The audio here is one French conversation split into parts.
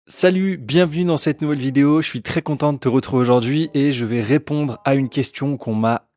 Salut, bienvenue dans cette nouvelle vidéo. Je suis très content de te retrouver aujourd'hui et je vais répondre à une question qu'on m'a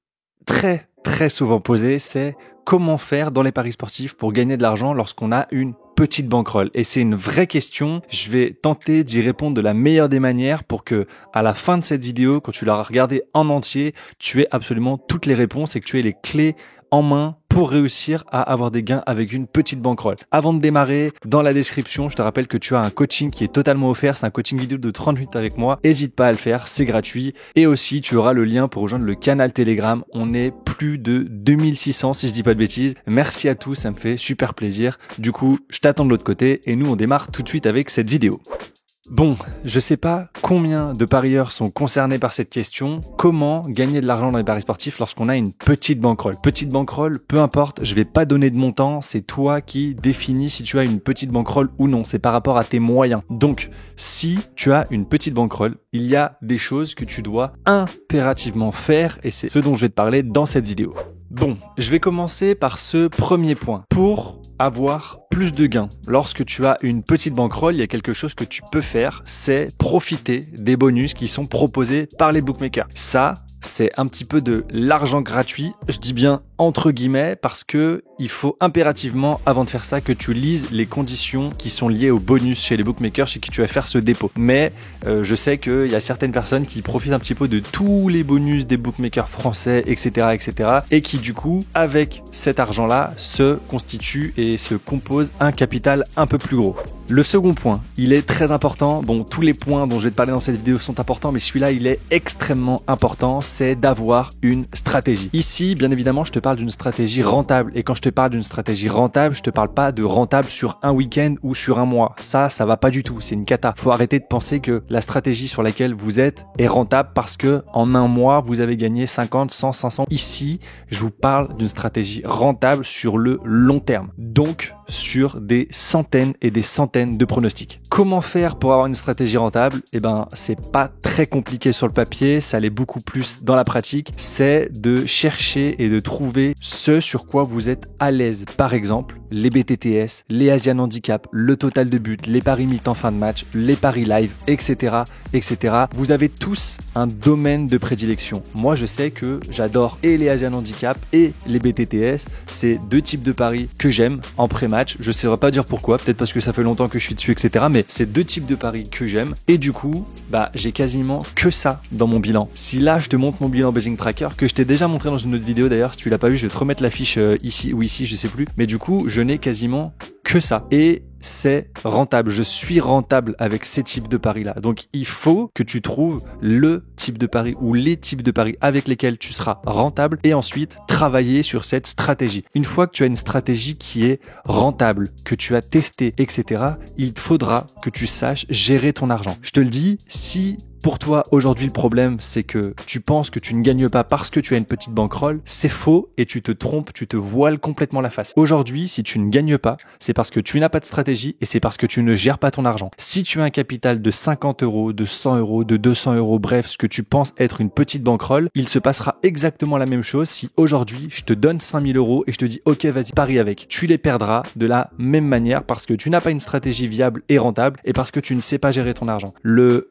très souvent posée. C'est comment faire dans les paris sportifs pour gagner de l'argent lorsqu'on a une petite bankroll? Et c'est une vraie question. Je vais tenter d'y répondre de la meilleure des manières pour que à la fin de cette vidéo, quand tu l'auras regardée en entier, tu aies absolument toutes les réponses et que tu aies les clés en main pour réussir à avoir des gains avec une petite bankroll. Avant de démarrer, dans la description, je te rappelle que tu as un coaching qui est totalement offert. C'est un coaching vidéo de 30 minutes avec moi. N'hésite pas à le faire, c'est gratuit. Et aussi, tu auras le lien pour rejoindre le canal Telegram. On est plus de 2600 si je dis pas de bêtises. Merci à tous, ça me fait super plaisir. Du coup, je t'attends de l'autre côté et nous, on démarre tout de suite avec cette vidéo. Bon, je sais pas combien de parieurs sont concernés par cette question. Comment gagner de l'argent dans les paris sportifs lorsqu'on a une petite bankroll? Petite bankroll, peu importe, je vais pas donner de montant, c'est toi qui définis si tu as une petite bankroll ou non, c'est par rapport à tes moyens. Donc, si tu as une petite bankroll, il y a des choses que tu dois impérativement faire et c'est ce dont je vais te parler dans cette vidéo. Bon, je vais commencer par ce premier point. Pour avoir plus de gains, lorsque tu as une petite bankroll, il y a quelque chose que tu peux faire, c'est profiter des bonus qui sont proposés par les bookmakers. Ça, c'est un petit peu de l'argent gratuit, je dis bien entre guillemets, parce que il faut impérativement, avant de faire ça, que tu lises les conditions qui sont liées au bonus chez les bookmakers chez qui tu vas faire ce dépôt. Mais je sais qu'il y a certaines personnes qui profitent un petit peu de tous les bonus des bookmakers français, etc., et qui du coup, avec cet argent-là, se constituent et se composent un capital un peu plus gros. Le second point, il est très important. Bon, tous les points dont je vais te parler dans cette vidéo sont importants, mais celui-là, il est extrêmement important, c'est d'avoir une stratégie. Ici, bien évidemment, je te parle d'une stratégie rentable. Et quand je te parle d'une stratégie rentable, je te parle pas de rentable sur un week-end ou sur un mois. Ça va pas du tout. C'est une cata. Faut arrêter de penser que la stratégie sur laquelle vous êtes est rentable parce que en un mois, vous avez gagné 50, 100, 500. Ici, je vous parle d'une stratégie rentable sur le long terme. Donc, sur des centaines et des centaines de pronostics. Comment faire pour avoir une stratégie rentable? Eh ben, c'est pas très compliqué sur le papier, ça l'est beaucoup plus dans la pratique. C'est de chercher et de trouver ce sur quoi vous êtes à l'aise. Par exemple, les BTTS, les Asian Handicap, le total de but, les paris mi-temps fin de match, les paris live, etc. Vous avez tous un domaine de prédilection. Moi, je sais que j'adore et les Asian Handicap et les BTTS. C'est deux types de paris que j'aime en pré-match. Je ne saurais pas dire pourquoi, peut-être parce que ça fait longtemps que je suis dessus, etc. Mais c'est deux types de paris que j'aime. Et du coup, j'ai quasiment que ça dans mon bilan. Si là, je te montre mon bilan Betting Tracker, que je t'ai déjà montré dans une autre vidéo d'ailleurs, si tu l'as pas vu, je vais te remettre l'affiche ici ou ici, je sais plus. Mais du coup, je n'ai quasiment que ça. Et c'est rentable. Je suis rentable avec ces types de paris-là. Donc, il faut que tu trouves le type de pari ou les types de paris avec lesquels tu seras rentable et ensuite travailler sur cette stratégie. Une fois que tu as une stratégie qui est rentable, que tu as testé, etc., il faudra que tu saches gérer ton argent. Je te le dis, si pour toi, aujourd'hui, le problème, c'est que tu penses que tu ne gagnes pas parce que tu as une petite bankroll, c'est faux et tu te trompes, tu te voiles complètement la face. Aujourd'hui, si tu ne gagnes pas, c'est parce que tu n'as pas de stratégie et c'est parce que tu ne gères pas ton argent. Si tu as un capital de 50 euros, de 100 euros, de 200 euros, bref, ce que tu penses être une petite bankroll, il se passera exactement la même chose si aujourd'hui, je te donne 5000 euros et je te dis, ok, vas-y, parie avec. Tu les perdras de la même manière parce que tu n'as pas une stratégie viable et rentable et parce que tu ne sais pas gérer ton argent. Le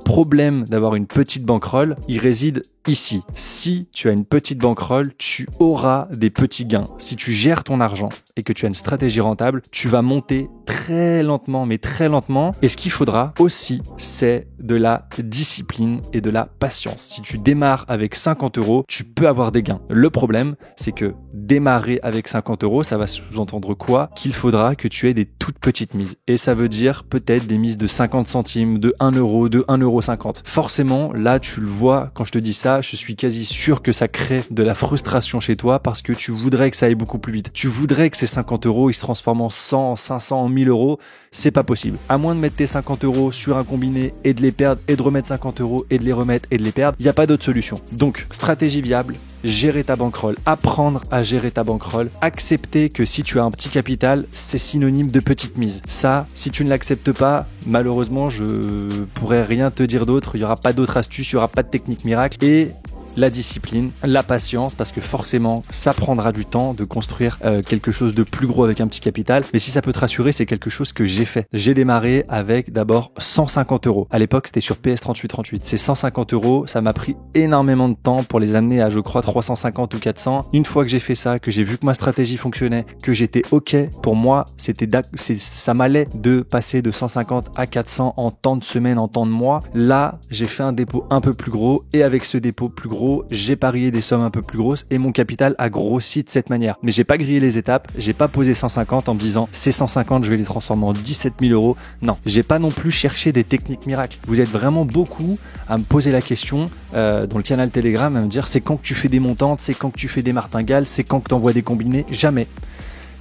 problème d'avoir une petite bankroll, il réside ici. Si tu as une petite bankroll, tu auras des petits gains. Si tu gères ton argent et que tu as une stratégie rentable, tu vas monter très lentement, mais très lentement. Et ce qu'il faudra aussi, c'est de la discipline et de la patience. Si tu démarres avec 50 euros, tu peux avoir des gains. Le problème, c'est que démarrer avec 50 euros, ça va sous-entendre quoi? Qu'il faudra que tu aies des toutes petites mises. Et ça veut dire peut-être des mises de 50 centimes, de 1 euro, de 1,50 €. Forcément, là, tu le vois, quand je te dis ça, je suis quasi sûr que ça crée de la frustration chez toi parce que tu voudrais que ça aille beaucoup plus vite. Tu voudrais que ces 50 euros, ils se transforment en 100, en 500, en 1000 euros. C'est pas possible. À moins de mettre tes 50 euros sur un combiné et de les perdre et de remettre 50 euros et de les remettre et de les perdre, il n'y a pas d'autre solution. Donc, stratégie viable, gérer ta bankroll, apprendre à gérer ta bankroll, accepter que si tu as un petit capital, c'est synonyme de petite mise. Ça, si tu ne l'acceptes pas, malheureusement, je pourrais rien te dire d'autre. Il n'y aura pas d'autre astuce, il n'y aura pas de technique miracle. Et la discipline, la patience, parce que forcément, ça prendra du temps de construire quelque chose de plus gros avec un petit capital. Mais si ça peut te rassurer, c'est quelque chose que j'ai fait. J'ai démarré avec d'abord 150 euros. À l'époque, c'était sur PS3838. Ces 150 euros, ça m'a pris énormément de temps pour les amener à, je crois, 350 ou 400. Une fois que j'ai fait ça, que j'ai vu que ma stratégie fonctionnait, que j'étais OK, pour moi, ça m'allait de passer de 150 à 400 en temps de semaine, en temps de mois. Là, j'ai fait un dépôt un peu plus gros et avec ce dépôt plus gros, j'ai parié des sommes un peu plus grosses et mon capital a grossi de cette manière. Mais j'ai pas grillé les étapes, j'ai pas posé 150 en me disant ces 150, je vais les transformer en 17 000 euros. Non, j'ai pas non plus cherché des techniques miracles. Vous êtes vraiment beaucoup à me poser la question dans le canal Telegram, à me dire c'est quand que tu fais des montantes, c'est quand que tu fais des martingales, c'est quand que tu envoies des combinés. Jamais.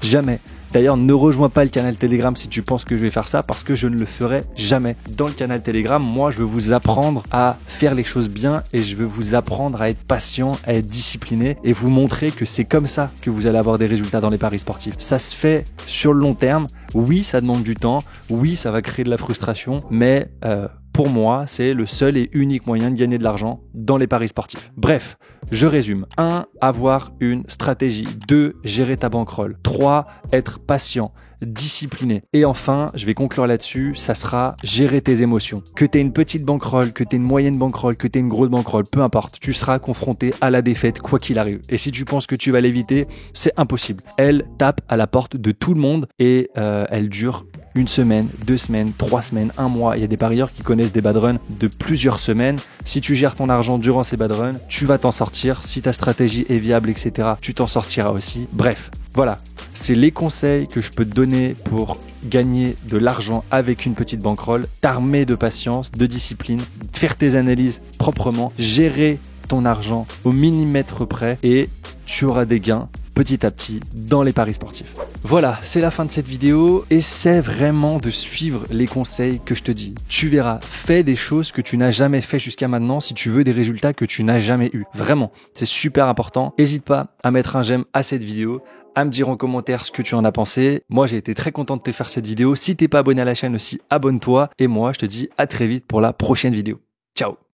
Jamais. D'ailleurs, ne rejoins pas le canal Telegram si tu penses que je vais faire ça, parce que je ne le ferai jamais. Dans le canal Telegram, moi, je veux vous apprendre à faire les choses bien et je veux vous apprendre à être patient, à être discipliné et vous montrer que c'est comme ça que vous allez avoir des résultats dans les paris sportifs. Ça se fait sur le long terme. Oui, ça demande du temps. Oui, ça va créer de la frustration, mais pour moi, c'est le seul et unique moyen de gagner de l'argent dans les paris sportifs. Bref, je résume. 1. Avoir une stratégie. 2. Gérer ta bankroll. 3. Être patient, discipliné. Et enfin, je vais conclure là-dessus, ça sera gérer tes émotions. Que tu aies une petite bankroll, que tu aies une moyenne bankroll, que tu aies une grosse bankroll, peu importe, tu seras confronté à la défaite quoi qu'il arrive. Et si tu penses que tu vas l'éviter, c'est impossible. Elle tape à la porte de tout le monde et elle dure 1 semaine, 2 semaines, 3 semaines, 1 mois. Il y a des parieurs qui connaissent des bad runs de plusieurs semaines. Si tu gères ton argent durant ces bad runs, tu vas t'en sortir. Si ta stratégie est viable, etc., tu t'en sortiras aussi. Bref, voilà. C'est les conseils que je peux te donner pour gagner de l'argent avec une petite bankroll, t'armer de patience, de discipline, faire tes analyses proprement, gérer ton argent au millimètre près et tu auras des gains petit à petit dans les paris sportifs. Voilà, c'est la fin de cette vidéo. Essaie vraiment de suivre les conseils que je te dis. Tu verras, fais des choses que tu n'as jamais fait jusqu'à maintenant si tu veux des résultats que tu n'as jamais eu. Vraiment, c'est super important. N'hésite pas à mettre un j'aime à cette vidéo, à me dire en commentaire ce que tu en as pensé. Moi, j'ai été très content de te faire cette vidéo. Si t'es pas abonné à la chaîne aussi, abonne-toi. Et moi, je te dis à très vite pour la prochaine vidéo. Ciao!